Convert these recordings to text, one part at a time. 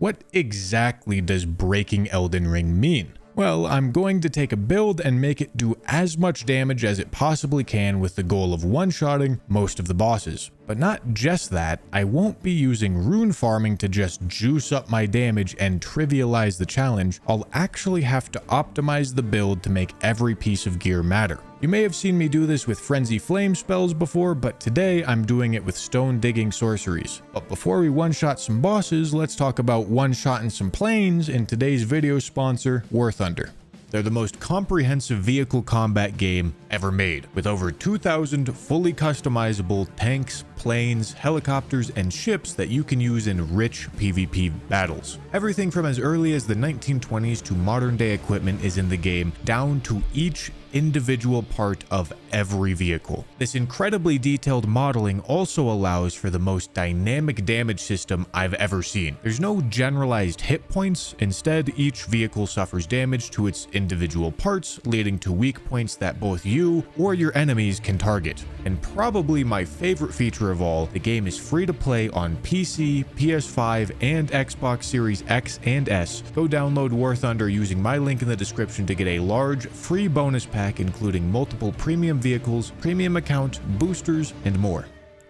What exactly does breaking Elden Ring mean? Well, I'm going to take a build and make it do as much damage as it possibly can with the goal of one-shotting most of the bosses. But not just that, I won't be using rune farming to just juice up my damage and trivialize the challenge. I'll actually have to optimize the build to make every piece of gear matter. You may have seen me do this with Frenzy Flame spells before, but today I'm doing it with stone digging sorceries. But before we one-shot some bosses, let's talk about one-shotting some planes in today's video sponsor, War Thunder. They're the most comprehensive vehicle combat game ever made, with over 2,000 fully customizable tanks, planes, helicopters, and ships that you can use in rich PvP battles. Everything from as early as the 1920s to modern day equipment is in the game, down to each individual part of every vehicle. This incredibly detailed modeling also allows for the most dynamic damage system I've ever seen. There's no generalized hit points. Instead, each vehicle suffers damage to its individual parts, leading to weak points that both you or your enemies can target. And probably my favorite feature of all, the game is free to play on PC, PS5, and Xbox Series X and S. Go download War Thunder using my link in the description to get a large free bonus pack including multiple premium vehicles, premium account, boosters, and more.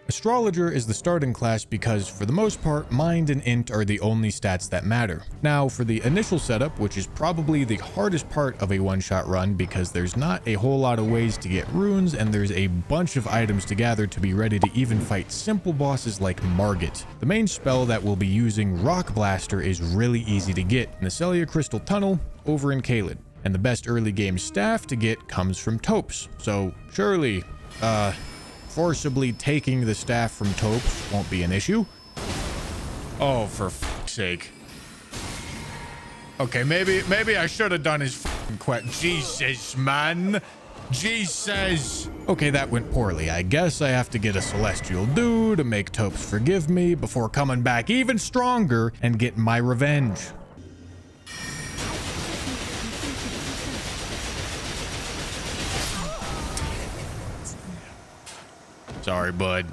Astrologer is the starting class because, for the most part, Mind and Int are the only stats that matter. Now, for the initial setup, which is probably the hardest part of a one-shot run because there's not a whole lot of ways to get runes and there's a bunch of items to gather to be ready to even fight simple bosses like Margit. The main spell that we'll be using, Rock Blaster, is really easy to get in the Celia Crystal Tunnel over in Caelid. And the best early game staff to get comes from Taupes. So surely, forcibly taking the staff from Taupes won't be an issue. Oh, for fuck's sake. Okay, maybe I should have done his fucking quest. Jesus, man. Jesus. Okay, that went poorly. I guess I have to get a Celestial Dew to make Taupes forgive me before coming back even stronger and getting my revenge. Sorry, bud.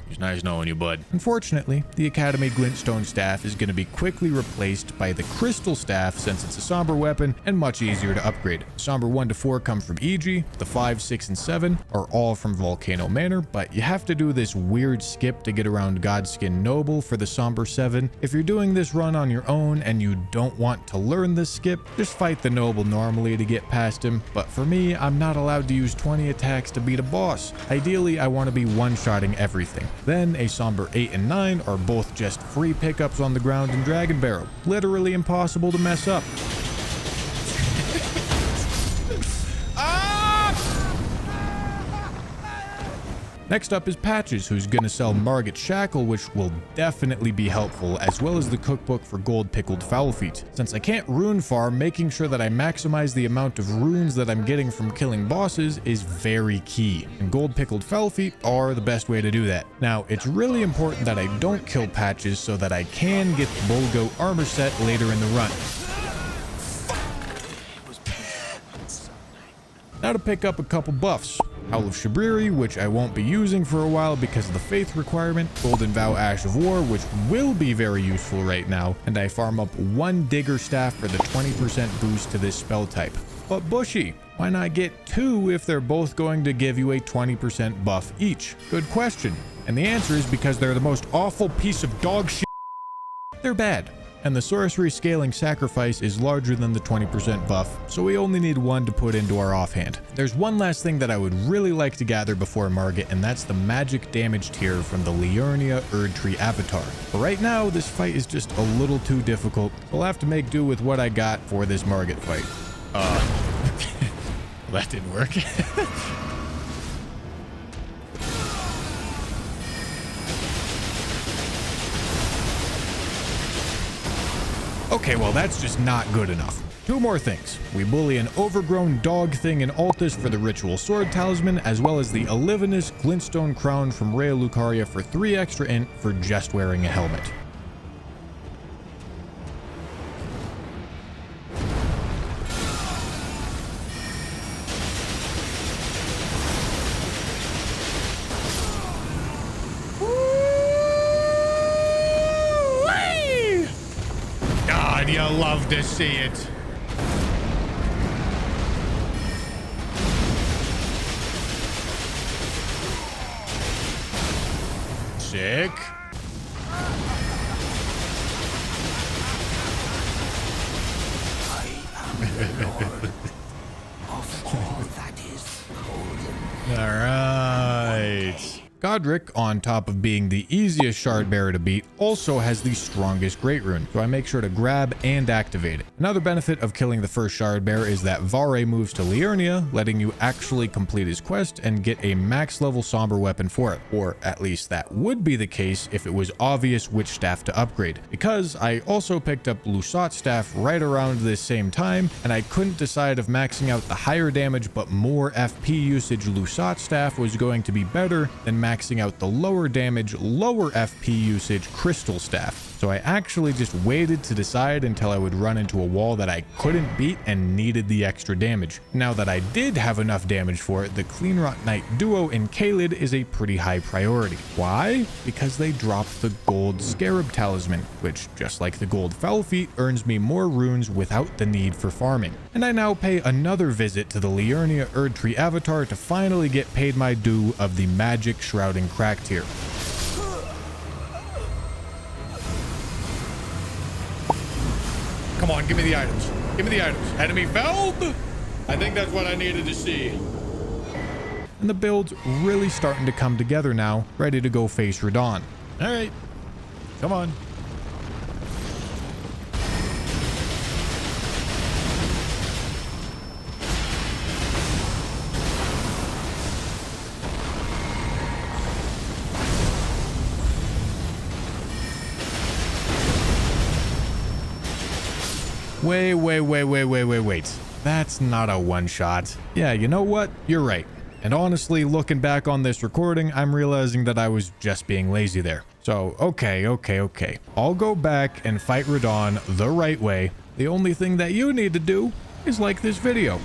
It's nice knowing you, bud. Unfortunately, the Academy Glintstone staff is going to be quickly replaced by the Crystal staff since it's a somber weapon and much easier to upgrade. Somber 1 to 4 come from EG, the 5, 6, and 7 are all from Volcano Manor, but you have to do this weird skip to get around Godskin Noble for the Somber 7. If you're doing this run on your own and you don't want to learn this skip, just fight the Noble normally to get past him, but for me, I'm not allowed to use 20 attacks to beat a boss. Ideally, I want to be one-shotting everything. Then a Somber 8 and 9 are both just free pickups on the ground in Dragon Barrel. Literally impossible to mess up. Next up is Patches, who's gonna sell Margit Shackle, which will definitely be helpful, as well as the cookbook for Gold Pickled Foul Feet. Since I can't rune farm, making sure that I maximize the amount of runes that I'm getting from killing bosses is very key, and Gold Pickled Foul Feet are the best way to do that. Now, it's really important that I don't kill Patches so that I can get the Bulgo armor set later in the run. Now to pick up a couple buffs. Howl of Shabriri, which I won't be using for a while because of the faith requirement, Golden Vow Ash of War, which will be very useful right now, and I farm up 1 Digger Staff for the 20% boost to this spell type. But Bushy, why not get 2 if they're both going to give you a 20% buff each? Good question. And the answer is because they're the most awful piece of dog shit. They're bad. And the sorcery scaling sacrifice is larger than the 20% buff, so we only need 1 to put into our offhand. There's one last thing that I would really like to gather before Margit, and that's the magic damage tier from the Liurnia Erdtree avatar. But right now, this fight is just a little too difficult, so I'll have to make do with what I got for this Margit fight. That didn't work. Okay, well, that's just not good enough. 2 more things. We bully an overgrown dog thing in Altus for the Ritual Sword Talisman, as well as the Olivinous Glintstone Crown from Rhea Lucaria for 3 extra int for just wearing a helmet. God, you love to see it. Sick. All right. Godric, on top of being the easiest shard bearer to beat, also has the strongest great rune, so I make sure to grab and activate it. Another benefit of killing the first shard bearer is that Vare moves to Liurnia, letting you actually complete his quest and get a max level somber weapon for it, or at least that would be the case if it was obvious which staff to upgrade, because I also picked up Lusat's staff right around this same time, and I couldn't decide if maxing out the higher damage but more FP usage Lusat staff was going to be better than maxing out the lower damage, lower FP usage crystal staff. So I actually just waited to decide until I would run into a wall that I couldn't beat and needed the extra damage. Now that I did have enough damage for it, the Cleanrot Knight duo in Caelid is a pretty high priority. Why? Because they dropped the gold Scarab Talisman, which, just like the gold Fellfeet, earns me more runes without the need for farming. And I now pay another visit to the Liurnia Erdtree avatar to finally get paid my due of the magic shrouding crack tier. Come on, give me the items. Give me the items. Enemy Feld? I think that's what I needed to see. And the build's really starting to come together now, ready to go face Radahn. All right, come on. Wait. That's not a one-shot. Yeah, you know what? You're right. And honestly, looking back on this recording, I'm realizing that I was just being lazy there. So, okay. I'll go back and fight Radahn the right way. The only thing that you need to do is like this video.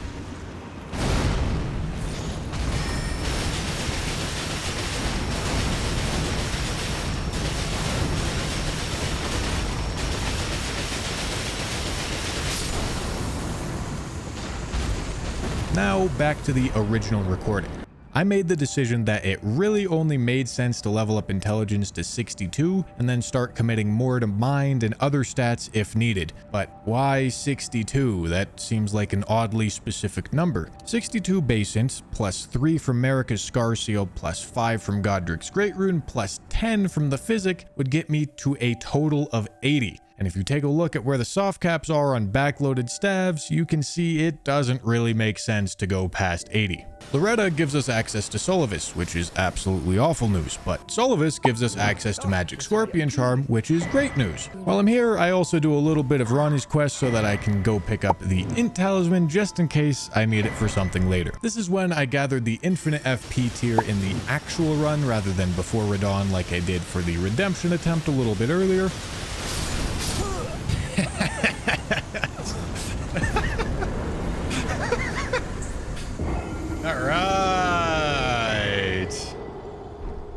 Now back to the original recording. I made the decision that it really only made sense to level up intelligence to 62 and then start committing more to mind and other stats if needed. But why 62? That seems like an oddly specific number. 62 base ints plus 3 from Marika's Scar Seal plus 5 from Godric's Great Rune plus 10 from the Physic would get me to a total of 80. And if you take a look at where the soft caps are on backloaded staves, you can see it doesn't really make sense to go past 80. Loretta gives us access to Solovis, which is absolutely awful news, but Solovis gives us access to Magic Scorpion Charm, which is great news. While I'm here, I also do a little bit of Ronnie's quest so that I can go pick up the Int Talisman just in case I need it for something later. This is when I gathered the infinite FP tier in the actual run rather than before Radahn like I did for the redemption attempt a little bit earlier. All right.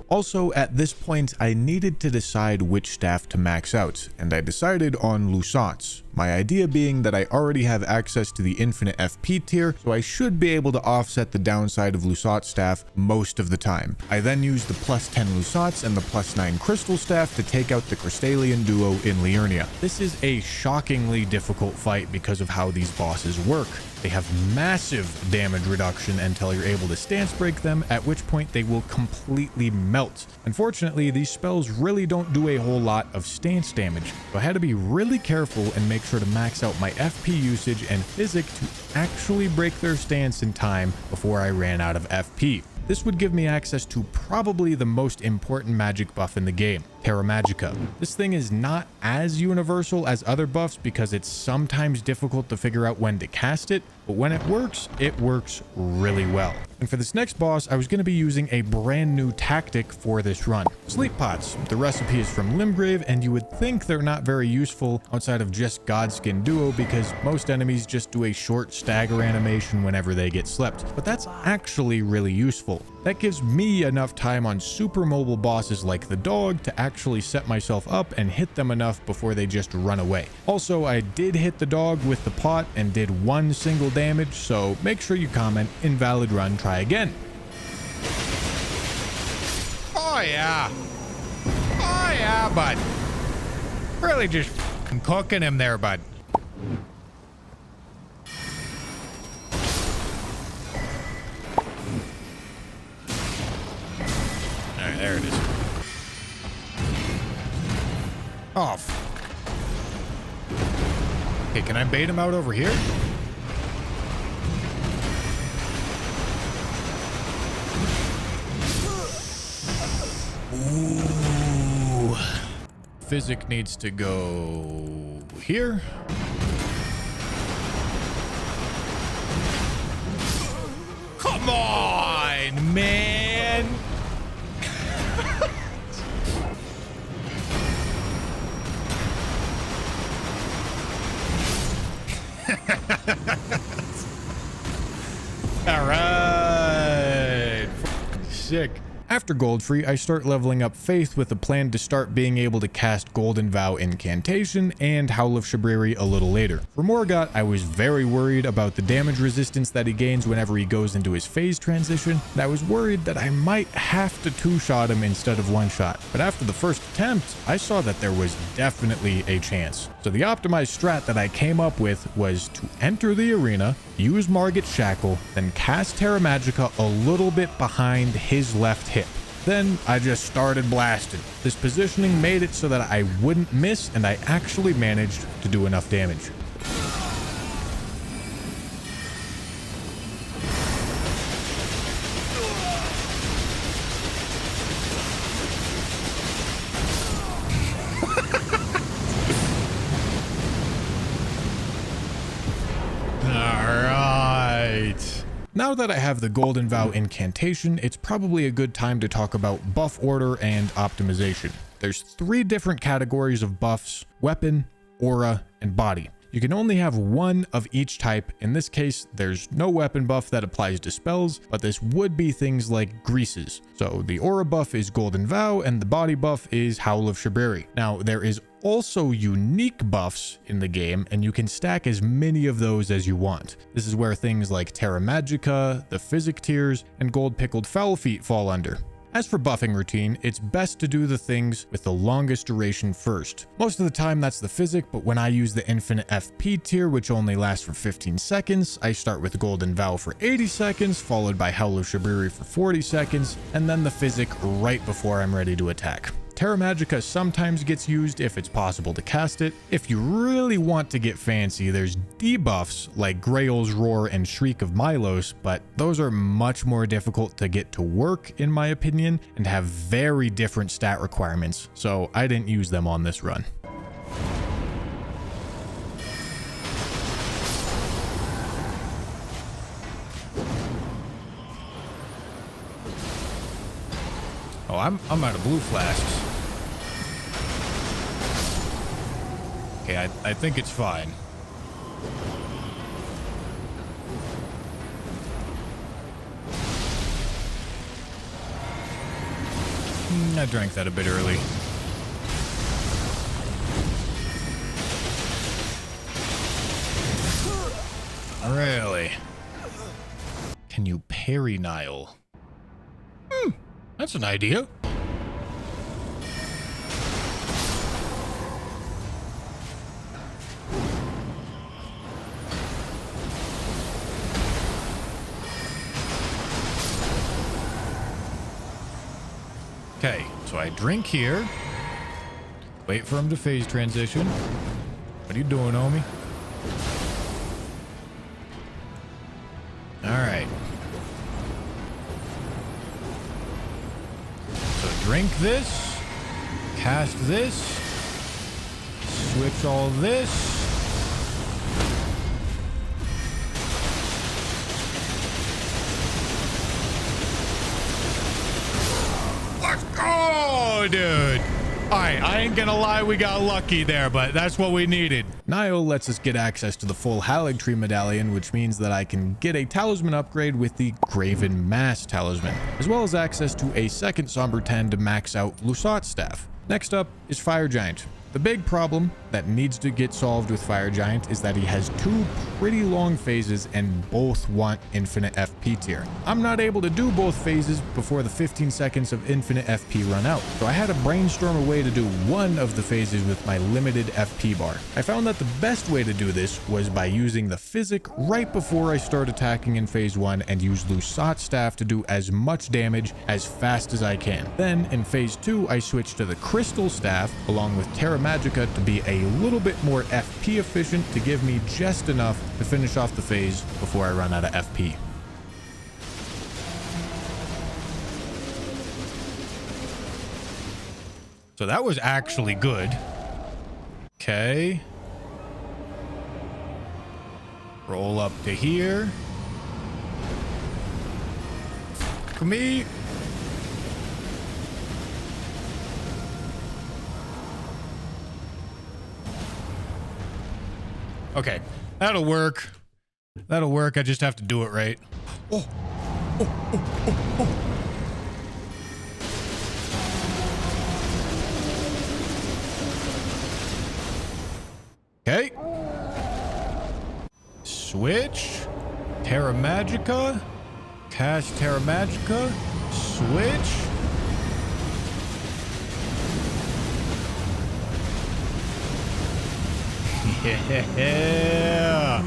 Also, at this point, I needed to decide which staff to max out, and I decided on Lusat's. My idea being that I already have access to the infinite FP tier, so I should be able to offset the downside of Lusat's staff most of the time. I then used the plus 10 Lusat's and the plus 9 crystal staff to take out the Crystalian duo in Liurnia. This is a shockingly difficult fight because of how these bosses work. They have massive damage reduction until you're able to stance break them, at which point they will completely melt. Unfortunately, these spells really don't do a whole lot of stance damage, so I had to be really careful and make sure to max out my FP usage and Physic to actually break their stance in time before I ran out of FP. This would give me access to probably the most important magic buff in the game, Terra Magica. This thing is not as universal as other buffs because it's sometimes difficult to figure out when to cast it, but when it works really well. And for this next boss, I was going to be using a brand new tactic for this run. Sleep Pots. The recipe is from Limgrave, and you would think they're not very useful outside of just Godskin Duo because most enemies just do a short stagger animation whenever they get slept, but that's actually really useful. That gives me enough time on super mobile bosses like the dog to actually set myself up and hit them enough before they just run away. Also, I did hit the dog with the pot and did 1 single damage, so make sure you comment invalid run, try again. Oh yeah. Oh yeah, bud. Really just cooking him there, bud. Alright, there it is. Oh, okay, can I bait him out over here? Ooh. Physic needs to go here. Come on, man. All right. Sick. After Goldfree, I start leveling up Faith with a plan to start being able to cast Golden Vow Incantation and Howl of Shabriri a little later. For Morgott, I was very worried about the damage resistance that he gains whenever he goes into his phase transition, and I was worried that I might have to 2-shot him instead of 1-shot. But after the first attempt, I saw that there was definitely a chance. So the optimized strat that I came up with was to enter the arena, use Margit's Shackle, then cast Terra Magica a little bit behind his left hip. Then I just started blasting. This positioning made it so that I wouldn't miss, and I actually managed to do enough damage. Now that I have the Golden Vow Incantation, it's probably a good time to talk about buff order and optimization. There's 3 different categories of buffs: weapon, aura, and body. You can only have 1 of each type. In this case, there's no weapon buff that applies to spells, but this would be things like greases. So the aura buff is Golden Vow and the body buff is Howl of Shabriri. Now there is also unique buffs in the game, and you can stack as many of those as you want. This is where things like Terra Magica, the Physic Tears, and Gold Pickled Foul Feet fall under. As for buffing routine, it's best to do the things with the longest duration first. Most of the time that's the Physic, but when I use the Infinite FP tier, which only lasts for 15 seconds, I start with Golden Vow for 80 seconds, followed by Howl of Shabriri for 40 seconds, and then the Physic right before I'm ready to attack. Terra Magica sometimes gets used if it's possible to cast it. If you really want to get fancy, there's debuffs like Grail's Roar and Shriek of Milos, but those are much more difficult to get to work in my opinion and have very different stat requirements, so I didn't use them on this run. Oh, I'm out of blue flasks. Okay, I think it's fine. I drank that a bit early. Really? Can you parry Nile? That's an idea. Okay, so I drink here. Wait for him to phase transition. What are you doing, homie? All right. So drink this, cast this, switch all this. Let's go, dude. All right, I ain't gonna lie, we got lucky there, but that's what we needed. Nile lets us get access to the full Halig Tree medallion, which means that I can get a talisman upgrade with the Graven Mass talisman, as well as access to a second Somber 10 to max out Lusat's staff. Next up is Fire Giant. The big problem that needs to get solved with Fire Giant is that he has two pretty long phases and both want infinite FP tier. I'm not able to do both phases before the 15 seconds of infinite FP run out, so I had to brainstorm a way to do one of the phases with my limited FP bar. I found that the best way to do this was by using the Physic right before I start attacking in phase 1 and use Lusat's staff to do as much damage as fast as I can. Then in phase 2 I switched to the Crystal staff along with Terra Magica to be a little bit more FP efficient to give me just enough to finish off the phase before I run out of FP. So that was actually good. Okay. Roll up to here. Come here. Okay, that'll work. That'll work. I just have to do it right. Oh. Okay. Switch. Terra Magica. Cast Terra Magica. Switch. Yeah.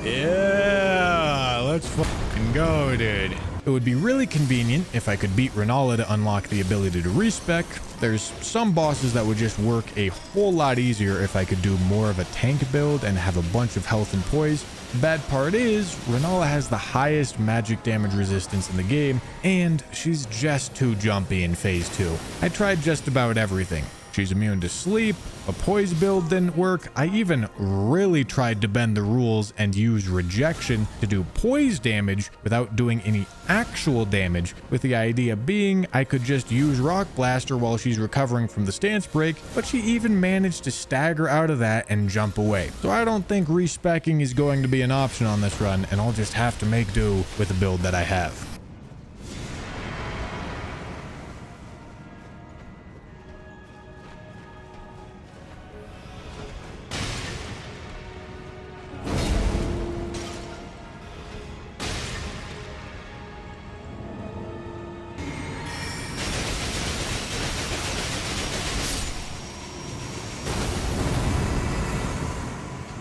Yeah. Let's fucking go, dude. It would be really convenient if I could beat Renala to unlock the ability to respec. There's some bosses that would just work a whole lot easier if I could do more of a tank build and have a bunch of health and poise. The bad part is, Renala has the highest magic damage resistance in the game, and she's just too jumpy in phase 2. I tried just about everything. She's immune to sleep, a poise build didn't work. I even really tried to bend the rules and use rejection to do poise damage without doing any actual damage, with the idea being I could just use Rock Blaster while she's recovering from the stance break, but she even managed to stagger out of that and jump away. So I don't think respecking is going to be an option on this run, and I'll just have to make do with the build that I have.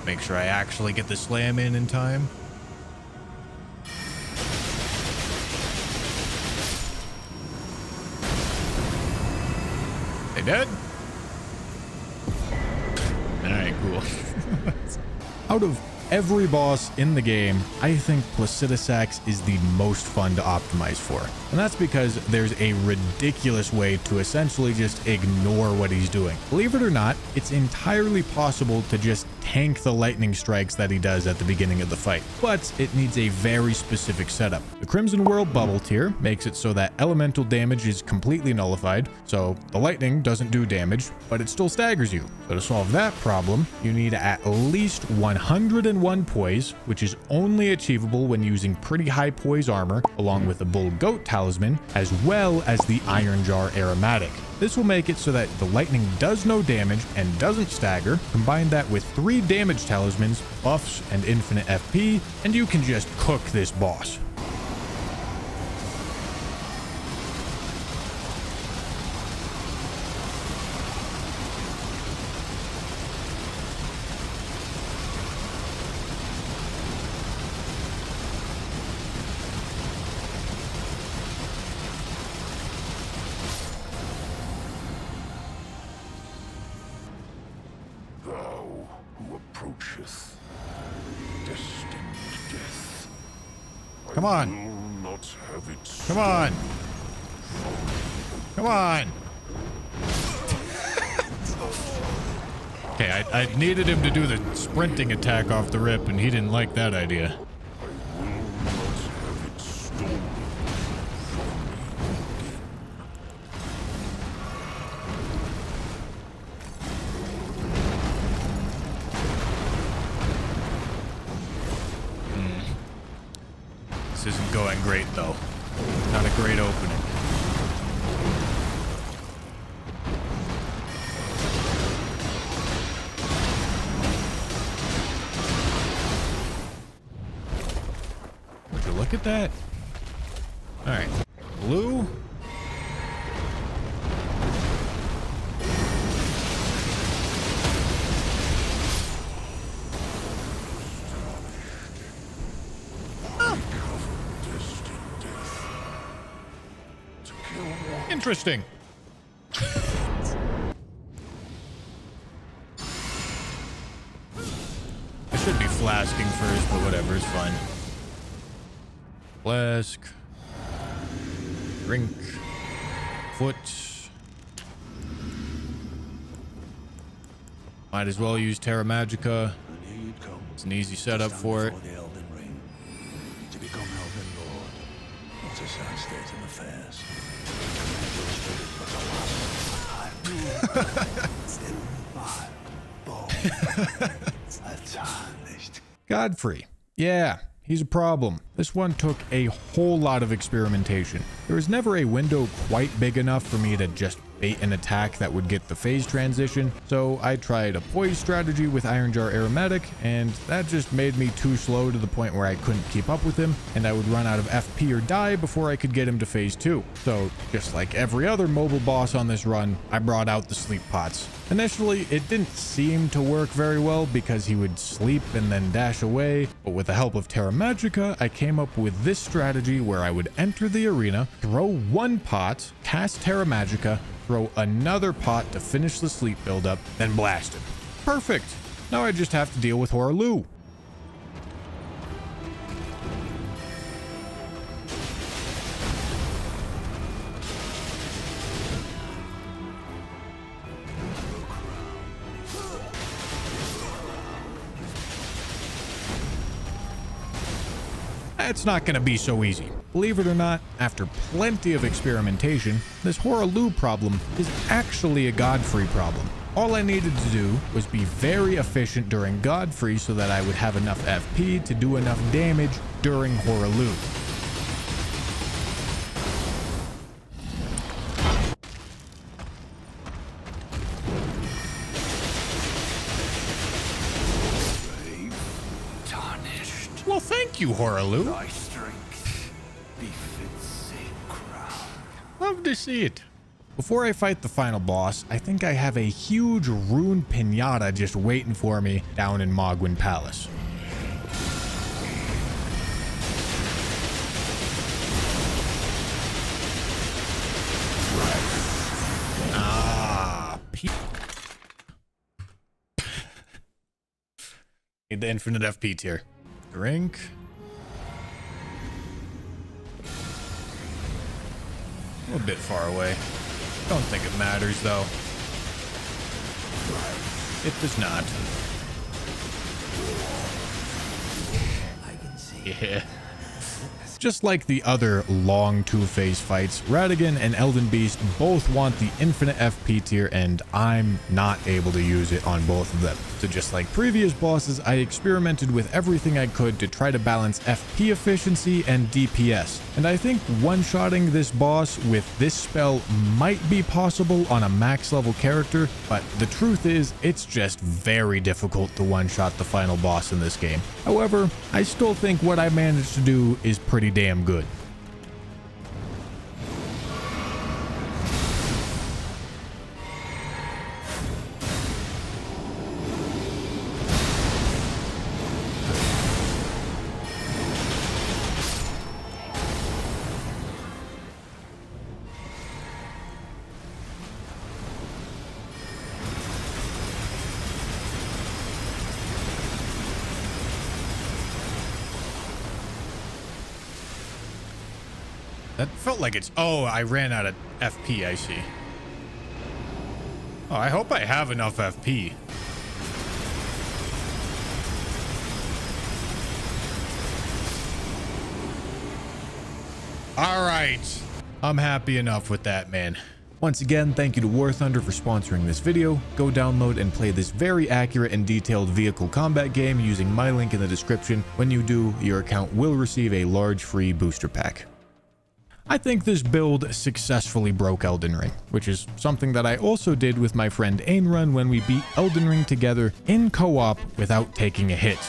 Make sure I actually get the slam in time. They dead? Alright, cool. Out of every boss in the game, I think Placidusax is the most fun to optimize for. And that's because there's a ridiculous way to essentially just ignore what he's doing. Believe it or not, it's entirely possible to just tank the lightning strikes that he does at the beginning of the fight, but it needs a very specific setup. The Crimson World bubble tier makes it so that elemental damage is completely nullified, so the lightning doesn't do damage, but it still staggers you. So to solve that problem, you need at least 101 poise, which is only achievable when using pretty high poise armor, along with the Bull Goat talisman, as well as the Iron Jar aromatic. This will make it so that the lightning does no damage and doesn't stagger. Combine that with 3 damage talismans, buffs, and infinite FP, and you can just cook this boss. Come on. Come on. Come on. Okay, I needed him to do the sprinting attack off the rip, and he didn't like that idea. going great, though. Not a great opening. Would you look at that? All right. Blue. Interesting. I should be flasking first, but whatever, it's fine. Flask. Drink. Foot. Might as well use Terra Magica. It's an easy setup for it. The Elden Ring. To become Elden Lord. Not a sad state of affairs. Godfrey. Yeah, he's a problem. This one took a whole lot of experimentation. There was never a window quite big enough for me to just bait an attack that would get the phase transition, so I tried a poise strategy with Iron Jar Aromatic, and that just made me too slow to the point where I couldn't keep up with him, and I would run out of FP or die before I could get him to phase 2. So, just like every other mobile boss on this run, I brought out the sleep pots. Initially, it didn't seem to work very well because he would sleep and then dash away, but with the help of Terra Magica, I came up with this strategy where I would enter the arena, throw one pot, cast Terra Magica, throw another pot to finish the sleep buildup, then blast him. Perfect! Now I just have to deal with Horaloo. It's not going to be so easy. Believe it or not, after plenty of experimentation, this Horaloo problem is actually a Godfrey problem. All I needed to do was be very efficient during Godfrey so that I would have enough FP to do enough damage during Horaloo. Well, thank you, Horaloo. Thy strength befits a crown. Love to see it. Before I fight the final boss, I think I have a huge rune pinata just waiting for me down in Mogwyn Palace. Need the infinite FP tier. Drink. A bit far away. Don't think it matters, though. It does not. I can see. Yeah. Just like the other long two-phase fights, Radigan and Elden Beast both want the infinite FP tier, and I'm not able to use it on both of them. So just like previous bosses, I experimented with everything I could to try to balance FP efficiency and DPS. And I think one-shotting this boss with this spell might be possible on a max level character, but the truth is, it's just very difficult to one-shot the final boss in this game. However, I still think what I managed to do is pretty damn good. That felt like it's... Oh, I ran out of FP, I see. Oh, I hope I have enough FP. All right. I'm happy enough with that, man. Once again, thank you to War Thunder for sponsoring this video. Go download and play this very accurate and detailed vehicle combat game using my link in the description. When you do, your account will receive a large free booster pack. I think this build successfully broke Elden Ring, which is something that I also did with my friend Ainrun when we beat Elden Ring together in co-op without taking a hit.